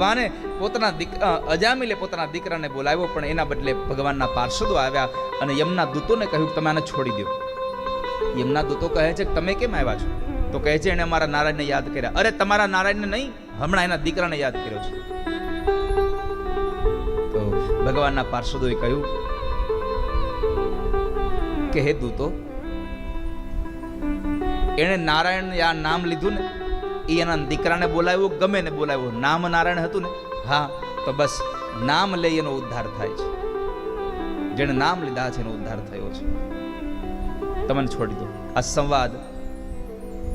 ભગવાને અજામિલે પોતાના દીકરાને બોલાવ્યો, પણ એના બદલે ભગવાનના પાર્ષદો આવ્યા અને યમના દૂતોને કહ્યું કે તમે આને છોડી દો. યમના દૂતો કહે છે કે તમે કેમ આવ્યા છો? તો કહે છે એને અમારા નારાયણને યાદ કર્યા. અરે તમારા નારાયણને નહીં, હમણાં એના દીકરાને યાદ કર્યો છે. તો ભગવાનના પાર્ષદોએ કહ્યું કે હે દૂતો, એને નારાયણ આ નામ લીધું ને, એ એના દીકરાને બોલાવ્યો, ગમે ને બોલાવ્યો, નામ નારાયણ હતું ને, હા તો બસ નામ લઈ એનો ઉદ્ધાર થાય છે. જેને નામ લીધા છે એનો ઉદ્ધાર થયો છે. તમને છોડી દો. આ સંવાદ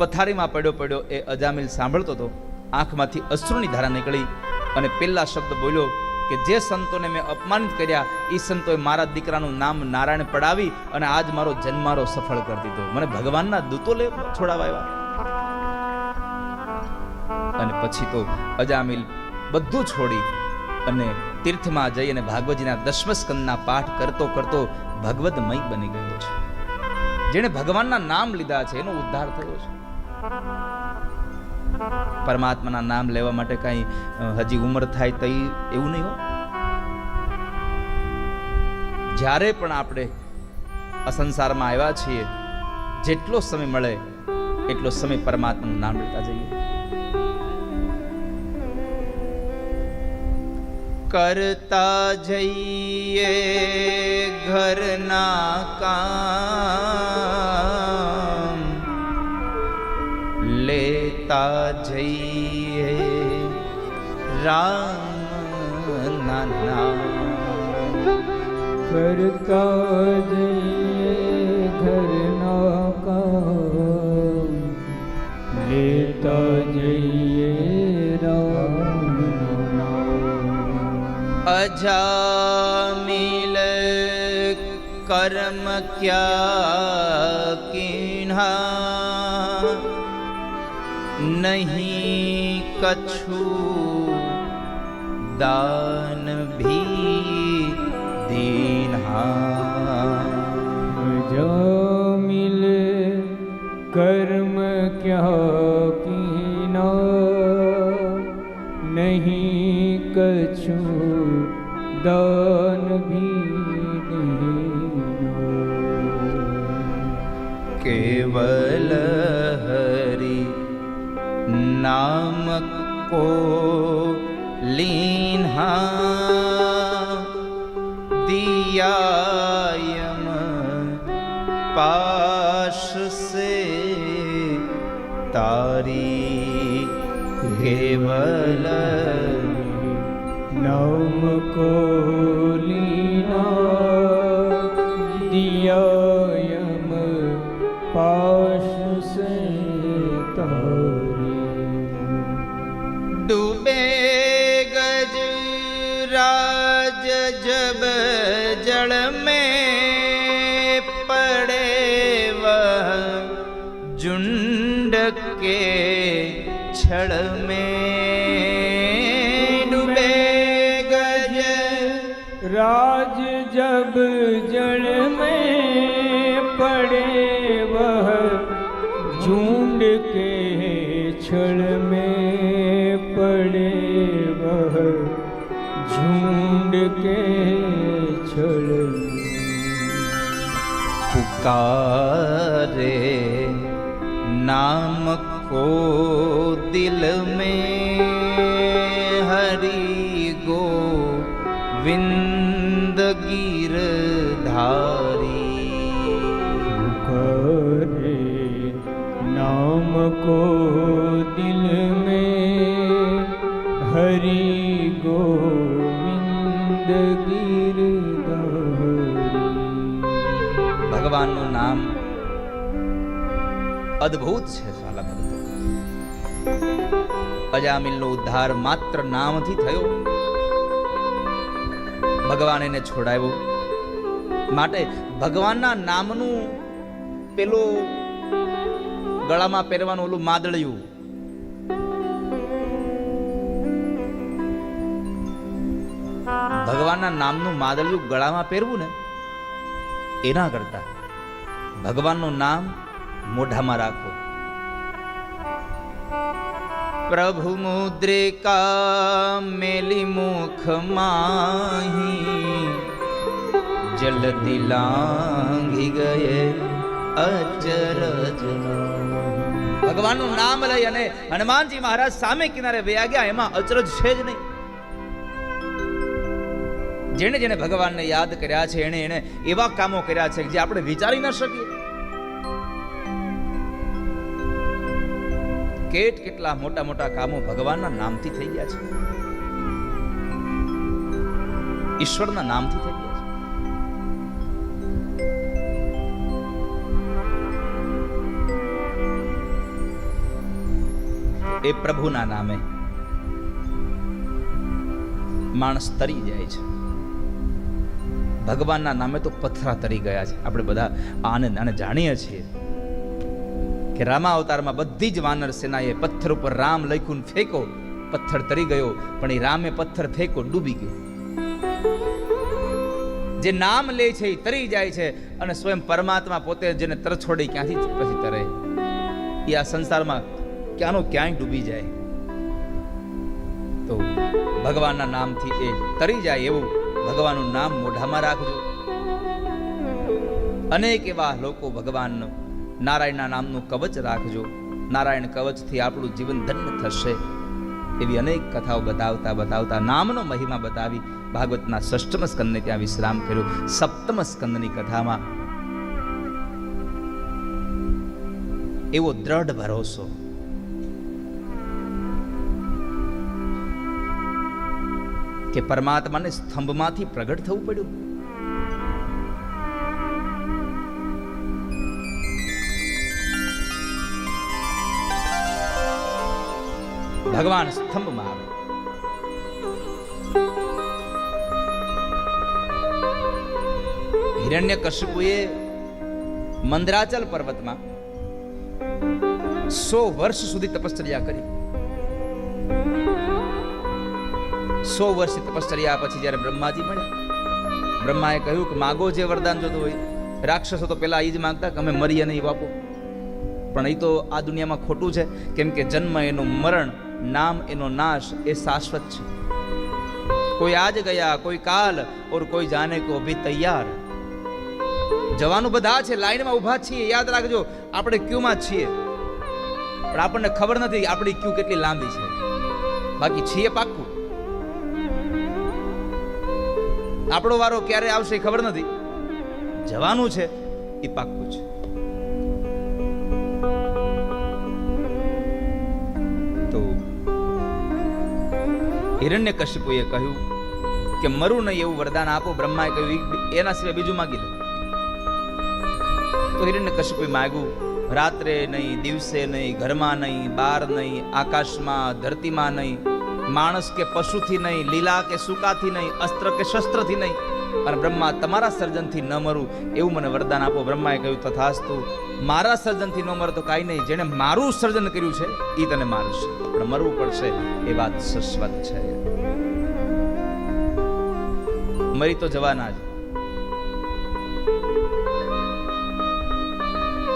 પથારીમાં પડ્યો એ અજામિલ સાંભળતો હતો. આંખમાંથી અશ્રુની ધારા નીકળી અને પેલા શબ્દ બોલ્યો કે જે સંતોને મેં અપમાનિત કર્યા એ સંતોએ મારા દીકરાનું નામ નારાયણ પડાવી અને આજ મારો જન્મારો સફળ કરી દીધો. મને ભગવાનના દૂતો છોડાવા આવ્યા. અને પછી તો અજામિલ બધું છોડી અને તીર્થમાં જઈ અને ભાગવતજીના 10મ સ્કંદના પાઠ કરતો કરતો ભગવદમય બની ગયો છે. જેણે ભગવાનના નામ લીધા છે એનો ઉદ્ધાર થયો છે. પરમાત્માના નામ લેવા માટે કઈ હજી ઉંમર થાય તો એવું નહીં હોય. જ્યારે પણ આપણે આ સંસારમાં આવ્યા છીએ, જેટલો સમય મળે એટલો સમય પરમાત્માનું નામ લેતા જઈએ. કરતા જઈએ ઘરના કામ, લેતા જઈએ રામ ના નામ. કરતા જઈએ ઘરના કામ, લેતા જઈએ રામ નામ. અજામિલ કર્મ ક્યા કિન્હા, નહીં કछु દાન ભી દીન્હા. અજામિલ કર્મ ક્યા કિન્હા, નહીં કछु દાન ભી દીન્હા. કેવલ હરિ नाम को लीन्हा, दिया यम पाश से तारी. केवल नाम को लीना, दिया यम पाश से तारी. डूबे गज राज जब जल में पड़े वह झुंड के छड़ में. डूबे गज राज जब जल में पड़े वह झुंड के छड़ में पड़े वह झुंड के छड़ में. पुकारे नाम को दिल में हरि गोविंद गिरधारी. पुकारे नाम को दिल में हरि गोविंद गिरधारी. ભગવાનનું નામ અદ્ભુત છે. સાલા ભક્તો, અજામિલનો ઉદ્ધાર માત્ર નામથી થયો. ભગવાન એને છોડાવ્યો. માટે ભગવાનના નામનું પેલું ગળામાં પહેરવાનું ઓલું માદળિયું, ભગવાનના નામનું માદળિયું ગળામાં પહેરવું ને, એના કરતા ભગવાનનું નામ મોઢામાં રાખો. प्रभु मुद्रिका મુખ માહી જલતી લાંઘી ગયે અચરજ. ભગવાનનું નામ લઈ અને હનુમાનજી મહારાજ સામે કિનારે વયા ગયા, એમાં અચરજ છે જ નહીં. જેને જેને ભગવાનને યાદ કર્યા છે એને એવા કામો કર્યા છે જે આપણે વિચારી ન શકીએ. કેટલા મોટા મોટા કામો ભગવાનના નામથી થઈ ગયા છે, ઈશ્વરના નામથી થઈ ગયા છે. એ પ્રભુના નામે માણસ તરી જાય છે. ભગવાનના નામે તો પથ્થરા તરી ગયા છે. આપણે બધા આને જાણીએ છીએ કે રામા અવતારમાં બધી જ વાનર સેનાએ પથ્થર ઉપર રામ લખ્યું ફેંકો, પથ્થર તરી ગયો, પણ એ રામે પથ્થર ફેંકો ડૂબી ગયો. જે નામ લે છે એ તરી જાય છે, અને સ્વયં પરમાત્મા પોતે જેને તરછોડી ક્યાંથી પછી તરે, એ આ સંસારમાં ક્યાંનો ક્યાંય ડૂબી જાય. તો ભગવાનના નામથી એ તરી જાય એવું ભગવાનનું નામ મોઢામાં રાખજો. અનેક એવા લોકો ભગવાનનું નારાયણના નામનું કવચ રાખજો. નારાયણ કવચથી આપણું જીવન ધન્ય થશે. એવી અનેક કથાઓ બતાવતા નામનો મહિમા બતાવી ભાગવતના 6મ સ્કંદને ત્યાં વિશ્રામ કર્યો. 7મ સ્કંદની કથામાં એવો દ્રઢ ભરોસો કે પરમાત્માને સ્તંભમાંથી પ્રગટ થવું પડ્યું. ભગવાન સ્તંભમાં આવે. હિરણ્યકશિપુએ મંદરાચલ પર્વતમાં 100 વર્ષ સુધી તપશ્ચર્યા કરી. 100 વર્ષની તપશ્ચર્યા પછી જ્યારે બ્રહ્માજી મળ્યા, બ્રહ્માએ કહ્યું કે માગો જે વરદાન જોતું હોય. રાક્ષસો તો પેલા એ જ માંગતા કે અમે મરીએ નહીં બાપો, પણ એ તો આ દુનિયામાં ખોટું છે, કેમ કે જન્મ એનું મરણ, નામ એનો નાશ એ શાશ્વત છે. કોઈ આજ ગયા, કોઈ કાલ, ઓર કોઈ જાને કો અભી તૈયાર. જવાનું બધા છે, લાઈનમાં ઊભા છીએ, યાદ રાખજો આપણે ક્યુમાં છીએ, પણ આપણને ખબર નથી આપણી ક્યુ કેટલી લાંબી છે. બાકી છીએ પાક્કું. આપણો વારો ક્યારે આવશે ખબર નથી, જવાનું છે એ પાક્કું છે. તો હિરણ્યકશિપુએ કહ્યું કે મરું નહીં એવું વરદાન આપો. બ્રહ્માએ કહ્યું એના સિવાય બીજું માગી લો. તો હિરણ્યકશિપુએ માગ્યું, રાત્રે નહીં, દિવસે નહીં, ઘરમાં નહીં, બહાર નહીં, આકાશમાં, ધરતીમાં નહીં, માણસ કે પશુથી નહીં, લીલા કે સુકાથી નહીં, અસ્ત્ર કે શસ્ત્રથી નહીં, અને બ્રહ્મા તમારા સર્જનથી ન મરું એવું મને વરદાન આપો. બ્રહ્માએ કહ્યું તથાસ્તુ. મારા સર્જનથી ન મરે તો કાંઈ નહીં, જેણે મારું સર્જન કર્યું છે એ તને મારશે, પણ મરવું પડશે એ વાત શાશ્વત છે. મરી તો જવાના જ,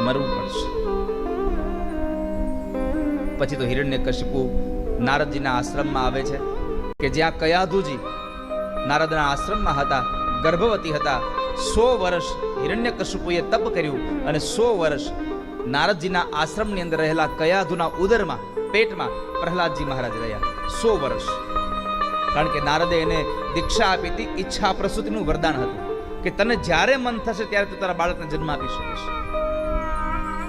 મરવું પડશે. પછી તો હિરણ્યકશિપુ નારદજીના આશ્રમમાં આવે છે કે જ્યાં કયાધુજી નારદના આશ્રમમાં હતા, ગર્ભવતી હતા. 100 વર્ષ હિરણ્યકશિપુએ તપ કર્યું, અને 100 વર્ષ નારદજીના આશ્રમની અંદર રહેલા કયાધુના ઉદરમાં, પેટમાં પ્રહલાદજી મહારાજ રહ્યા. 100 વર્ષ. કારણ કે નારદે એને દીક્ષા આપી હતી, ઈચ્છા પ્રસૂતિનું વરદાન હતું કે તને જ્યારે મન થશે ત્યારે તું તારા બાળકને જન્મ આપી શકીશ.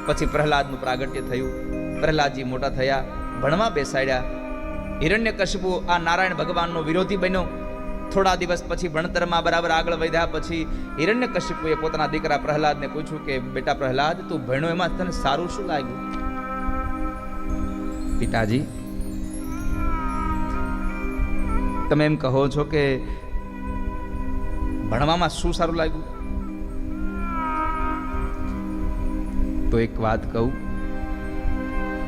પછી પ્રહલાદનું પ્રાગટ્ય થયું. પ્રહલાદજી મોટા થયા, ભણવા બેસાડ્યા. હિરણ્યકશિપુ આ નારાયણ ભગવાનનો વિરોધી બન્યો. થોડા દિવસ પછી ભણતરમાં બરાબર આગળ વધ્યા પછી હિરણ્યકશિપુએ પોતાના દીકરા પ્રહલાદને પૂછ્યું કે બેટા પ્રહલાદ, તું ભણ્યો એમાં તને સારું શું લાગ્યું? પિતાજી, તમે એમ કહો છો કે ભણવામાં શું સારું લાગ્યું? તો એક વાત કહું,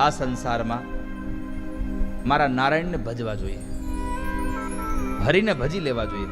આ સંસારમાં મારા નારાયણને ભજવા જોઈએ, હરિને ભજી લેવા જોઈએ.